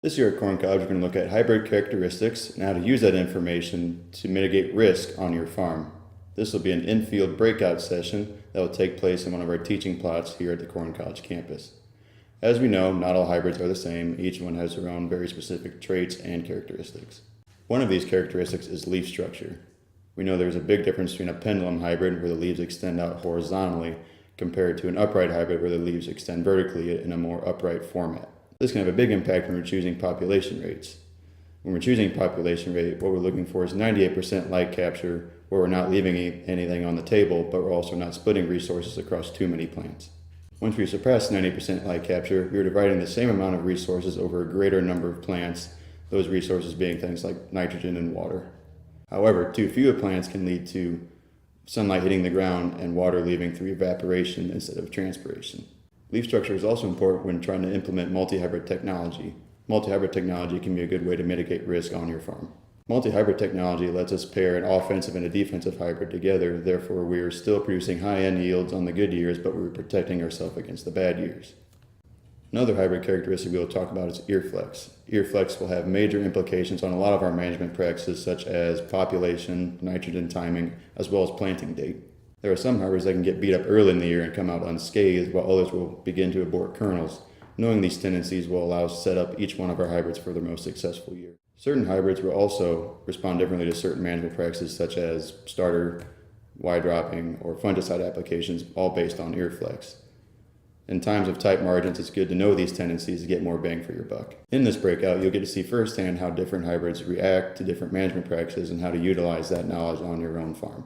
This year at Corn College, we're going to look at hybrid characteristics and how to use that information to mitigate risk on your farm. This will be an in-field breakout session that will take place in one of our teaching plots here at the Corn College campus. As we know, not all hybrids are the same. Each one has their own very specific traits and characteristics. One of these characteristics is leaf structure. We know there's a big difference between a pendulum hybrid where the leaves extend out horizontally compared to an upright hybrid where the leaves extend vertically in a more upright format. This can have a big impact when we're choosing population rates. When we're choosing population rate, what we're looking for is 98% light capture, where we're not leaving anything on the table, but we're also not splitting resources across too many plants. Once we surpass 90% light capture, we are dividing the same amount of resources over a greater number of plants, those resources being things like nitrogen and water. However, too few plants can lead to sunlight hitting the ground and water leaving through evaporation instead of transpiration. Leaf structure is also important when trying to implement multi-hybrid technology. Multi-hybrid technology can be a good way to mitigate risk on your farm. Multi-hybrid technology lets us pair an offensive and a defensive hybrid together, therefore we are still producing high-end yields on the good years, but we're protecting ourselves against the bad years. Another hybrid characteristic we will talk about is ear flex. Ear flex will have major implications on a lot of our management practices such as population, nitrogen timing, as well as planting date. There are some hybrids that can get beat up early in the year and come out unscathed, while others will begin to abort kernels. Knowing these tendencies will allow us to set up each one of our hybrids for their most successful year. Certain hybrids will also respond differently to certain management practices such as starter, wide dropping, or fungicide applications, all based on ear flex. In times of tight margins, it's good to know these tendencies to get more bang for your buck. In this breakout, you'll get to see firsthand how different hybrids react to different management practices and how to utilize that knowledge on your own farm.